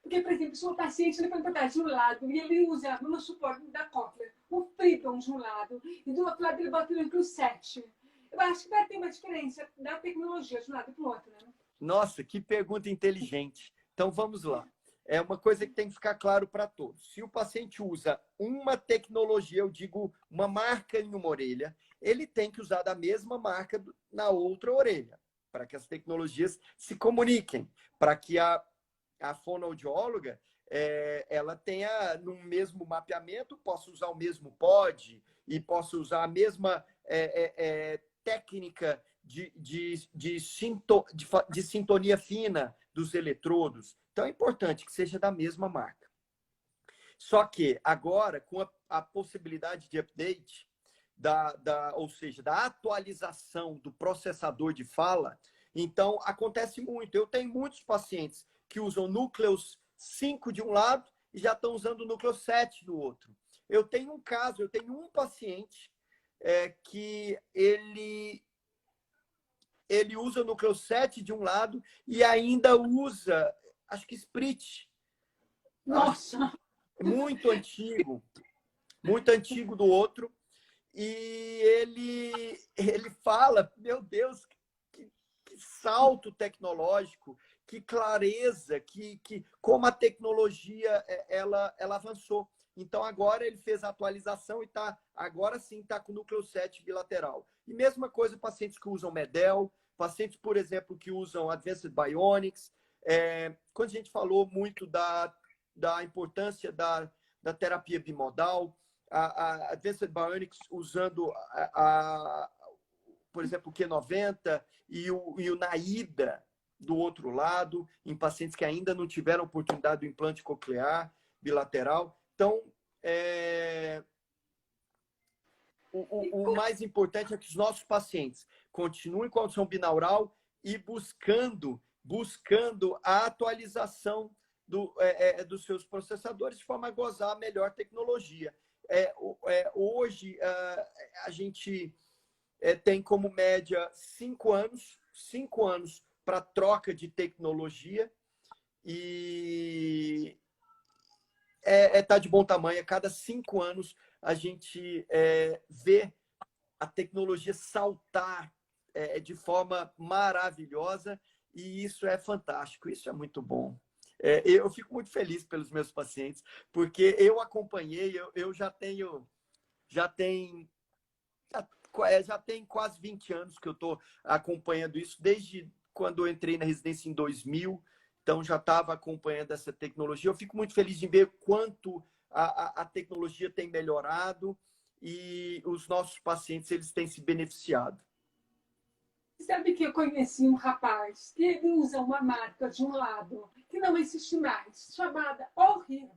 Porque, por exemplo, se o paciente ele põe para trás de um lado e ele usa no suporte da cóclea o Freedom de um lado e do outro lado ele bota o Inclus 7. Eu acho que vai ter uma diferença da tecnologia de um lado para o outro, né? Nossa, que pergunta inteligente. Então, vamos lá. É uma coisa que tem que ficar claro para todos. Se o paciente usa uma tecnologia, eu digo uma marca em uma orelha, ele tem que usar da mesma marca na outra orelha, para que as tecnologias se comuniquem, para que a fonoaudióloga ela tenha no mesmo mapeamento, possa usar o mesmo pod e possa usar a mesma técnica de sintonia fina dos eletrodos. Então, é importante que seja da mesma marca. Só que agora, com a possibilidade de update, ou seja, da atualização do processador de fala, então acontece muito. Eu tenho muitos pacientes que usam núcleos 5 de um lado e já estão usando o núcleo 7 do outro. Eu tenho um paciente que ele usa o núcleo 7 de um lado e ainda usa, acho que Sprit. Nossa! Muito antigo do outro. E ele fala, meu Deus, que salto tecnológico, que clareza, como a tecnologia ela avançou. Então, agora ele fez a atualização e agora sim está com o núcleo 7 bilateral. E mesma coisa pacientes que usam MED-EL, pacientes, por exemplo, que usam Advanced Bionics. Quando a gente falou muito da importância da terapia bimodal, a Advanced Bionics usando, por exemplo, o Q90 e o NAIDA do outro lado, em pacientes que ainda não tiveram oportunidade do implante coclear bilateral. Então, o mais importante é que os nossos pacientes continuem com a audição binaural e buscando a atualização dos seus processadores de forma a gozar a melhor tecnologia. Hoje, a gente tem como média 5 anos para troca de tecnologia e tá de bom tamanho. A cada 5 anos, a gente vê a tecnologia saltar de forma maravilhosa e isso é fantástico, isso é muito bom. Eu fico muito feliz pelos meus pacientes, porque eu acompanhei, eu já tem quase 20 anos que eu estou acompanhando isso, desde quando eu entrei na residência em 2000, então já estava acompanhando essa tecnologia. Eu fico muito feliz de ver quanto a tecnologia tem melhorado e os nossos pacientes eles têm se beneficiado. Sabe que eu conheci um rapaz que ele usa uma marca de um lado que não existe mais, chamada Orhir.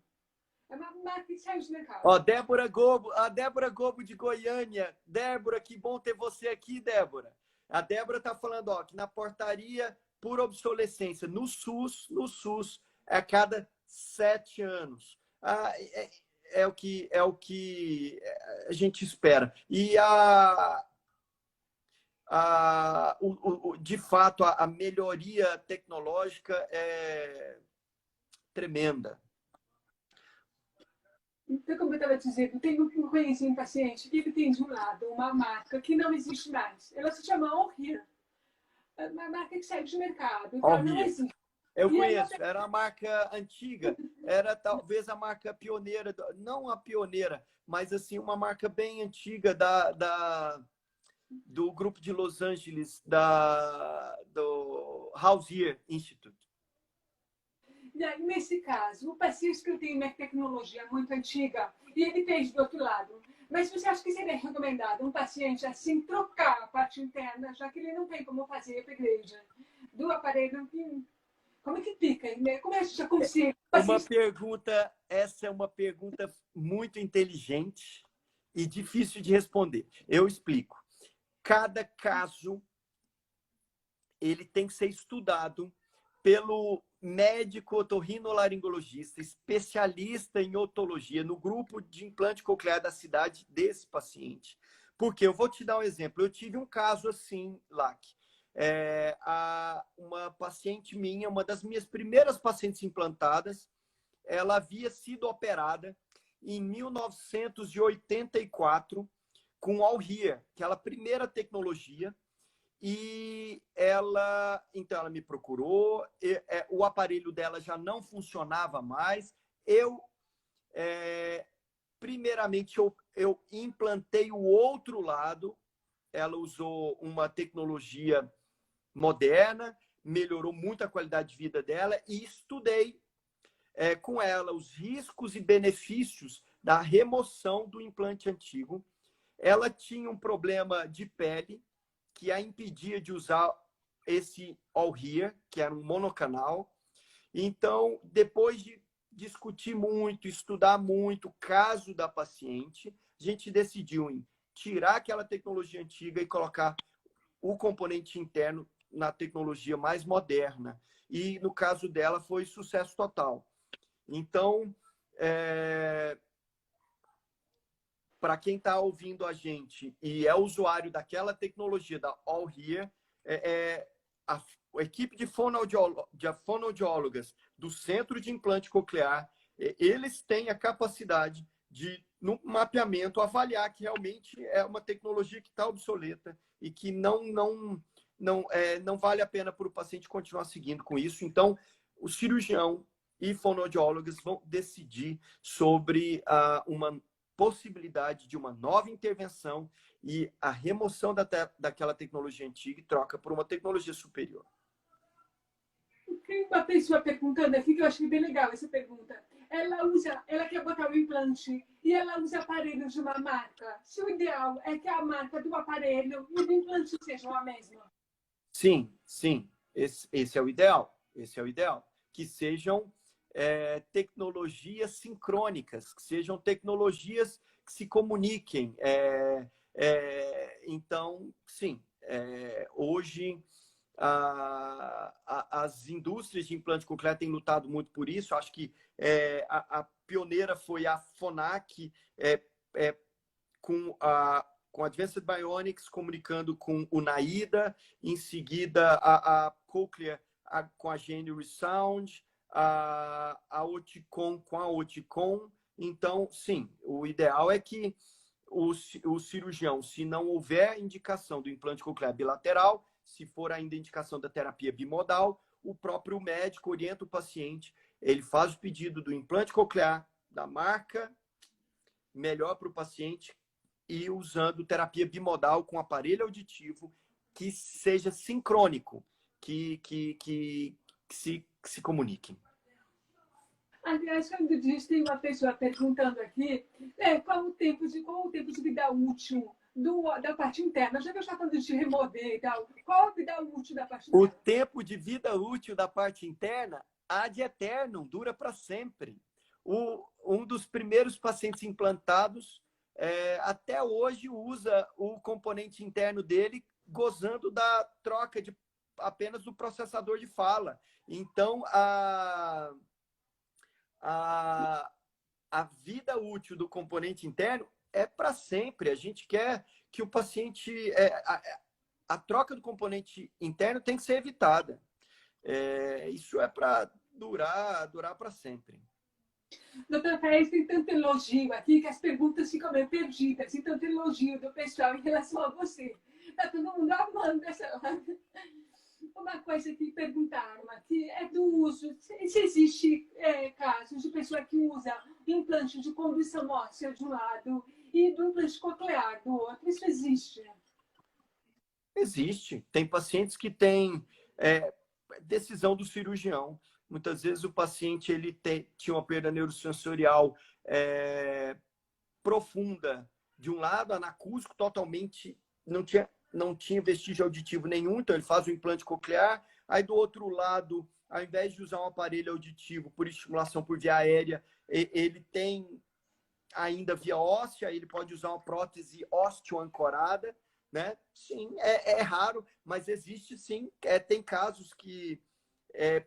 É uma marca que saiu de mercado. Ó, a Débora Gobo de Goiânia. Débora, que bom ter você aqui, Débora. A Débora está falando, ó, que na portaria por obsolescência, no SUS, é a cada 7 anos. É o que a gente espera. E de fato, a melhoria tecnológica é tremenda. Então, como eu estava dizendo, eu conheci um paciente que ele tem de um lado uma marca que não existe mais. Ela se chama Orhir. É uma marca que saiu de mercado. Então, Orhir. não existe. Eu conheço, era uma marca antiga, era talvez a marca pioneira, não a pioneira, mas assim, uma marca bem antiga do grupo de Los Angeles, do Hauser Institute. E aí, nesse caso, o paciente que tem uma tecnologia muito antiga e ele fez do outro lado. Mas você acha que seria recomendado um paciente assim trocar a parte interna, já que ele não tem como fazer upgrade do aparelho? Como é que fica? Como é que já consegue? Essa é uma pergunta muito inteligente e difícil de responder. Eu explico. Cada caso ele tem que ser estudado pelo médico otorrinolaringologista, especialista em otologia, no grupo de implante coclear da cidade desse paciente. Porque eu vou te dar um exemplo. Eu tive um caso assim, Lac. Uma paciente minha, uma das minhas primeiras pacientes implantadas, ela havia sido operada em 1984 com All Here, que é a primeira tecnologia. E então ela me procurou, o aparelho dela já não funcionava mais. Primeiramente, eu implantei o outro lado. Ela usou uma tecnologia moderna, melhorou muito a qualidade de vida dela, e estudei com ela os riscos e benefícios da remoção do implante antigo. Ela tinha um problema de pele que a impedia de usar esse All Here, que era um monocanal. Então, depois de discutir muito, estudar muito o caso da paciente, a gente decidiu em tirar aquela tecnologia antiga e colocar o componente interno na tecnologia mais moderna. E, no caso dela, foi sucesso total. Então, para quem está ouvindo a gente e é usuário daquela tecnologia da All Here, a equipe de fonoaudiólogas do Centro de Implante Coclear, eles têm a capacidade de, no mapeamento, avaliar que realmente é uma tecnologia que está obsoleta e que não vale a pena para o paciente continuar seguindo com isso. Então, o cirurgião e fonoaudiólogas vão decidir sobre uma possibilidade de uma nova intervenção e a remoção daquela tecnologia antiga e troca por uma tecnologia superior. Tem uma pessoa perguntando aqui, que eu achei bem legal essa pergunta. Ela quer botar o implante e ela usa aparelhos de uma marca. Se o ideal é que a marca do aparelho e do implante sejam a mesma. Sim, sim. Esse é o ideal. Esse é o ideal. Que sejam tecnologias sincrônicas, que sejam tecnologias que se comuniquem. Então, sim, hoje as indústrias de implante coclear têm lutado muito por isso. Acho que a pioneira foi a Phonak, com a Advanced Bionics comunicando com o Naida, em seguida a Cochlear com a Genuine Sound, a Oticon com a Oticon. Então, sim, o ideal é que o cirurgião, se não houver indicação do implante coclear bilateral, se for ainda indicação da terapia bimodal, o próprio médico orienta o paciente, ele faz o pedido do implante coclear, da marca melhor para o paciente, e usando terapia bimodal com aparelho auditivo que seja sincrônico, que se comuniquem. Aliás, quando diz, tem uma pessoa perguntando aqui qual o tempo de vida útil da parte interna. Já que eu já falando de remover e tal, qual a vida útil da parte interna? O tempo de vida útil da parte interna, ad eternum, dura para sempre. Um dos primeiros pacientes implantados, até hoje, usa o componente interno dele, gozando da troca apenas do processador de fala. Então, a vida útil do componente interno é para sempre. A gente quer que o paciente... a troca do componente interno tem que ser evitada. Isso é para durar para sempre. Doutora Thaís, tem tanto elogio aqui que as perguntas ficam meio perdidas. E tanto elogio do pessoal em relação a você. Está todo mundo amando essa... Uma coisa que perguntaram aqui é do uso. Se existe casos de pessoa que usa implante de condução óssea de um lado e do implante coclear do outro. Isso existe? Existe. Tem pacientes que têm decisão do cirurgião. Muitas vezes o paciente tinha uma perda neurosensorial profunda. De um lado, anacústico totalmente, não tinha vestígio auditivo nenhum, então ele faz o implante coclear. Aí, do outro lado, ao invés de usar um aparelho auditivo por estimulação por via aérea, ele tem ainda via óssea, ele pode usar uma prótese osteoancorada, né? Sim, é raro, mas existe sim. Tem casos que...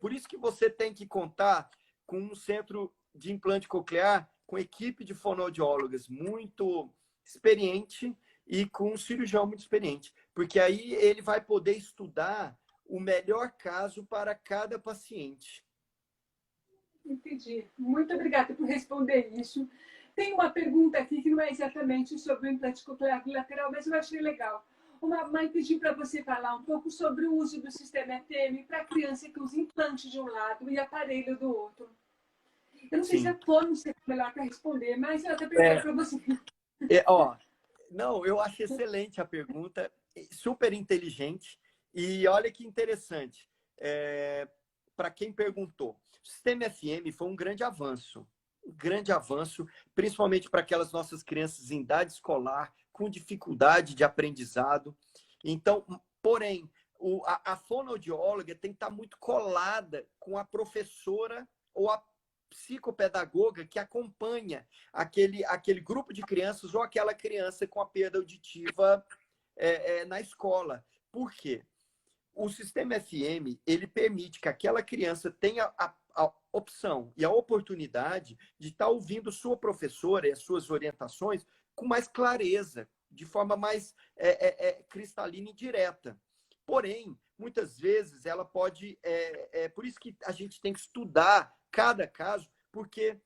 por isso que você tem que contar com um centro de implante coclear, com equipe de fonoaudiólogas muito experiente e com um cirurgião muito experiente. porque aí ele vai poder estudar o melhor caso para cada paciente. Entendi. Muito obrigada por responder isso. Tem uma pergunta aqui que não é exatamente sobre o implante coclear bilateral, mas eu achei legal. Uma mãe pediu para você falar um pouco sobre o uso do sistema FM para criança que usa implante de um lado e aparelho do outro. Eu não sei se Sim. a forma seria melhor para responder, mas ela está perguntando para você. Ó, não, eu acho excelente a pergunta, super inteligente. E olha que interessante, para quem perguntou, o sistema FM foi um grande avanço, principalmente para aquelas nossas crianças em idade escolar, com dificuldade de aprendizado. Então, porém, a fonoaudióloga tem que estar muito colada com a professora ou a psicopedagoga que acompanha aquele grupo de crianças ou aquela criança com a perda auditiva na escola. Por quê? O sistema FM, ele permite que aquela criança tenha a opção e a oportunidade de estar ouvindo sua professora e as suas orientações com mais clareza, de forma mais cristalina e direta. Porém, muitas vezes ela pode... por isso que a gente tem que estudar cada caso, porque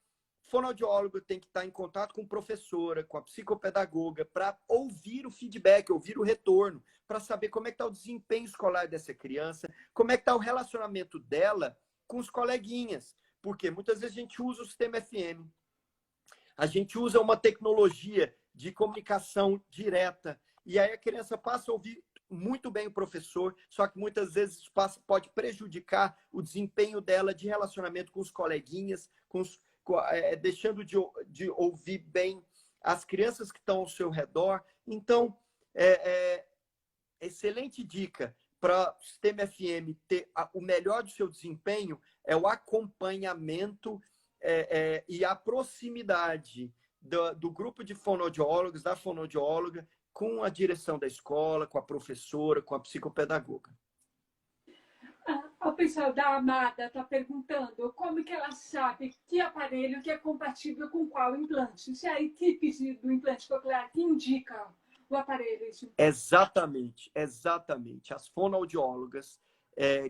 o fonoaudiólogo tem que estar em contato com a professora, com a psicopedagoga, para ouvir o feedback, ouvir o retorno, para saber como é que está o desempenho escolar dessa criança, como é que está o relacionamento dela com os coleguinhas. Porque muitas vezes a gente usa o sistema FM, a gente usa uma tecnologia de comunicação direta, e aí a criança passa a ouvir muito bem o professor, só que muitas vezes pode prejudicar o desempenho dela de relacionamento com os coleguinhas, deixando de ouvir bem as crianças que estão ao seu redor. Então, excelente dica para o sistema FM ter o melhor do seu desempenho é o acompanhamento e a proximidade do grupo de fonoaudiólogos, da fonoaudióloga, com a direção da escola, com a professora, com a psicopedagoga. O pessoal da Amada está perguntando como que ela sabe que aparelho que é compatível com qual implante. Se é a equipe do implante coclear que indica o aparelho. Isso. Exatamente. As fonoaudiólogas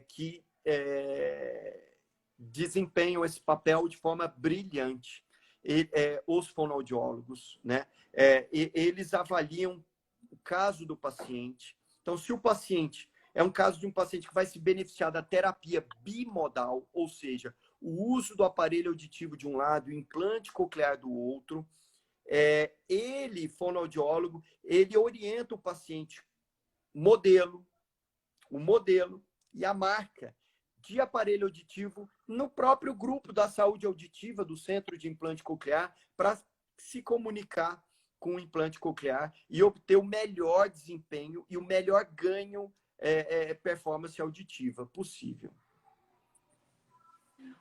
que desempenham esse papel de forma brilhante. Os fonoaudiólogos, né? Eles avaliam o caso do paciente. Então, se o paciente é um caso de um paciente que vai se beneficiar da terapia bimodal, ou seja, o uso do aparelho auditivo de um lado e o implante coclear do outro, ele, fonoaudiólogo, ele orienta o paciente o modelo e a marca de aparelho auditivo no próprio grupo da saúde auditiva do Centro de Implante Coclear para se comunicar com o implante coclear e obter o melhor desempenho e o melhor ganho performance auditiva possível.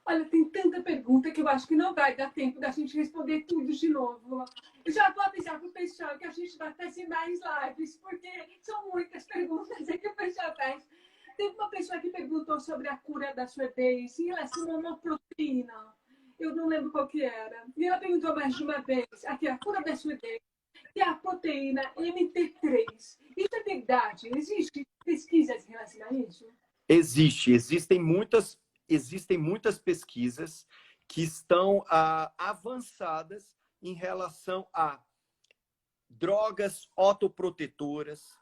Olha, tem tanta pergunta que eu acho que não vai dar tempo da gente responder tudo de novo. Eu já vou avisar para o pessoal que a gente vai fazer mais lives, porque são muitas perguntas que o pessoal faz. Teve uma pessoa que perguntou sobre a cura da surdez em relação a uma proteína. Eu não lembro qual que era. E ela perguntou mais de uma vez. Aqui, a cura da surdez é a proteína MT3. Isso é verdade? Existem pesquisas em relação a isso? Existem muitas pesquisas que estão avançadas em relação a drogas otoprotetoras,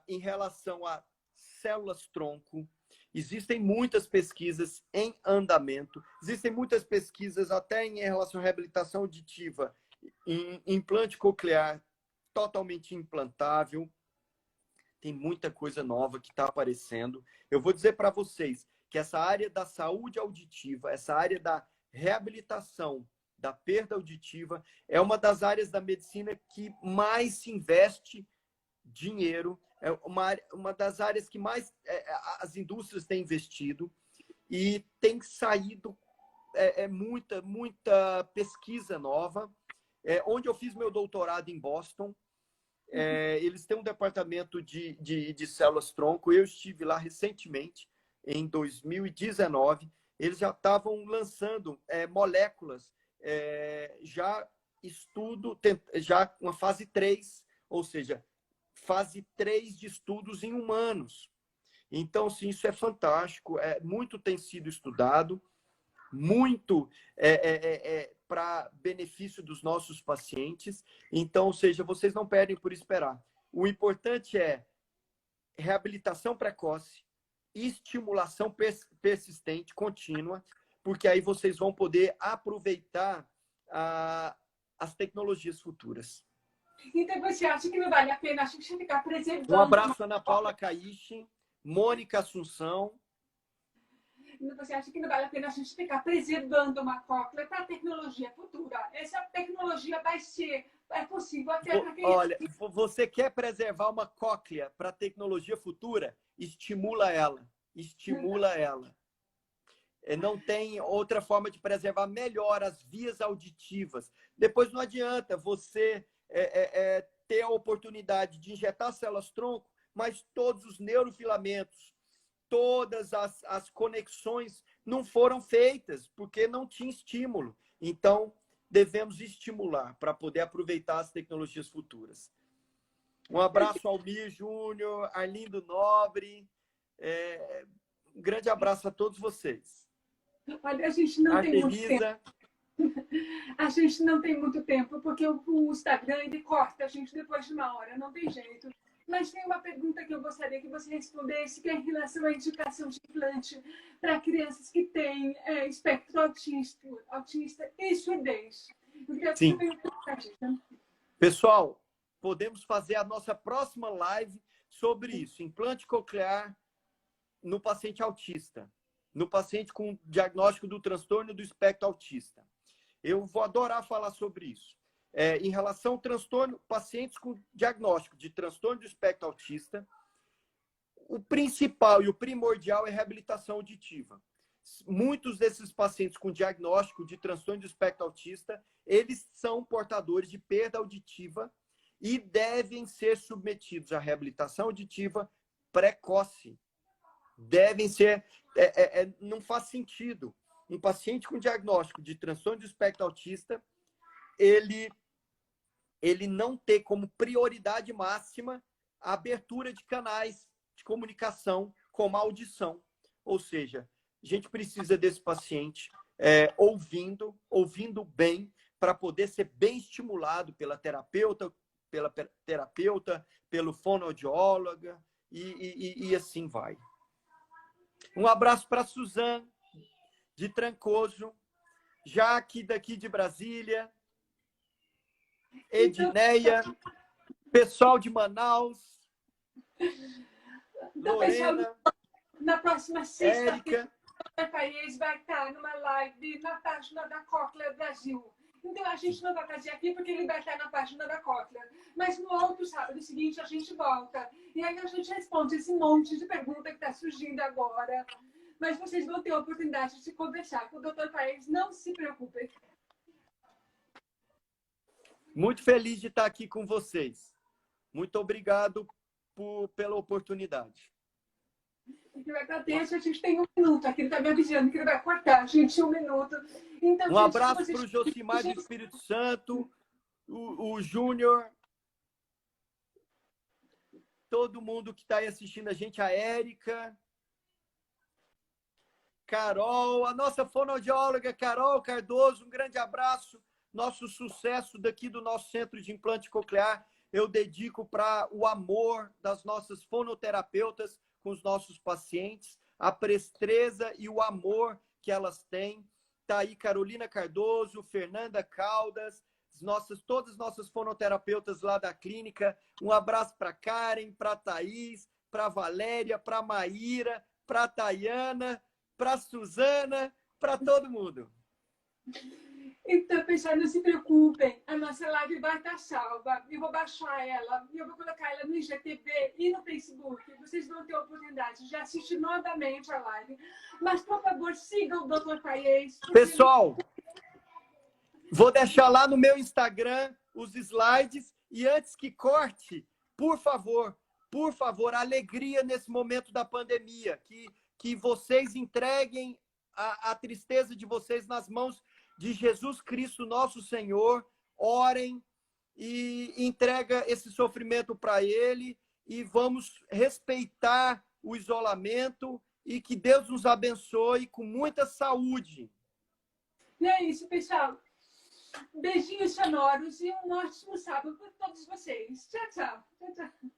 em relação a células-tronco. Existem muitas pesquisas em andamento, existem muitas pesquisas até em relação à reabilitação auditiva, em implante coclear totalmente implantável. Tem muita coisa nova que está aparecendo. Eu vou dizer para vocês que essa área da saúde auditiva, essa área da reabilitação da perda auditiva, é uma das áreas da medicina que mais se investe dinheiro, é uma das áreas que mais as indústrias têm investido e tem saído muita pesquisa nova. Onde eu fiz meu doutorado em Boston, eles têm um departamento de células-tronco. Eu estive lá recentemente, em 2019. Eles já estavam lançando moléculas, já uma fase 3, ou seja, fase 3 de estudos em humanos. Então, sim, isso é fantástico. Muito tem sido estudado, muito para benefício dos nossos pacientes. Então, ou seja, vocês não perdem por esperar. O importante é reabilitação precoce, estimulação persistente, contínua, porque aí vocês vão poder aproveitar as tecnologias futuras. Então você acha que não vale a pena a gente ficar preservando? Um abraço, Ana Paula Caixe, Mônica Assunção. Você acha que não vale a pena a gente ficar preservando uma cóclea para a tecnologia futura? Essa tecnologia vai ser possível até para quem... Olha, você quer preservar uma cóclea para a tecnologia futura? Estimula ela. Estimula ela. Não tem outra forma de preservar melhor as vias auditivas. Depois não adianta você ter a oportunidade de injetar células-tronco, mas todos os neurofilamentos, todas as conexões não foram feitas, porque não tinha estímulo. Então, devemos estimular para poder aproveitar as tecnologias futuras. Um abraço ao Mir Júnior, Arlindo Nobre. Um grande abraço a todos vocês. Olha, a gente não tem muito tempo. A gente não tem muito tempo, porque o Instagram ele corta a gente depois de uma hora, não tem jeito. Mas tem uma pergunta que eu gostaria que você respondesse, que é em relação à indicação de implante para crianças que têm espectro autista e surdez. Sim. Pessoal, podemos fazer a nossa próxima live sobre isso. Implante coclear no paciente autista, no paciente com diagnóstico do transtorno do espectro autista. Eu vou adorar falar sobre isso. Em relação ao transtorno, pacientes com diagnóstico de transtorno do espectro autista, o principal e o primordial é reabilitação auditiva. Muitos desses pacientes com diagnóstico de transtorno do espectro autista, eles são portadores de perda auditiva e devem ser submetidos à reabilitação auditiva precoce. Devem ser... não faz sentido. Um paciente com diagnóstico de transtorno do espectro autista, ele não ter como prioridade máxima a abertura de canais de comunicação como a audição. Ou seja, a gente precisa desse paciente ouvindo bem, para poder ser bem estimulado pela terapeuta, pelo fonoaudiólogo e assim vai. Um abraço para a Suzane, de Trancoso, Jaque, daqui de Brasília, Edneia, pessoal de Manaus, então, Lorena, pessoal, na próxima sexta-feira, Érica, o país vai estar numa live na página da Cóclea Brasil. Então, a gente não vai fazer aqui porque ele vai estar na página da Cóclea. Mas no outro sábado seguinte, a gente volta. E aí a gente responde esse monte de pergunta que está surgindo agora. Mas vocês vão ter a oportunidade de conversar com o Dr. Paes. Não se preocupem. muito feliz de estar aqui com vocês. Muito obrigado pela oportunidade. Eu agradeço. A gente tem 1 minuto aqui. Ele está me avisando que ele vai cortar. Gente, 1 minuto. Então, um abraço para o Josimar do Espírito Santo, o Júnior, todo mundo que está aí assistindo a gente, a Érica, Carol, a nossa fonoaudióloga Carol Cardoso, um grande abraço. Nosso sucesso daqui do nosso centro de implante coclear, eu dedico para o amor das nossas fonoterapeutas com os nossos pacientes, a presteza e o amor que elas têm. Está aí Carolina Cardoso, Fernanda Caldas, todas as nossas fonoterapeutas lá da clínica. Um abraço para Karen, para Thaís, para Valéria, para Maíra, para Tayana, para Suzana, para todo mundo. Então, pessoal, não se preocupem. A nossa live vai estar salva. Eu vou baixar ela. Eu vou colocar ela no IGTV e no Facebook. Vocês vão ter a oportunidade de assistir novamente a live. Mas, por favor, sigam o Dr. Paes. Pessoal, vou deixar lá no meu Instagram os slides. E antes que corte, por favor, alegria nesse momento da pandemia. Que vocês entreguem a tristeza de vocês nas mãos de Jesus Cristo, nosso Senhor. Orem e entrega esse sofrimento para ele e vamos respeitar o isolamento e que Deus nos abençoe com muita saúde. E é isso, pessoal. Beijinhos sonoros e um ótimo sábado para todos vocês. Tchau, tchau. Tchau, tchau.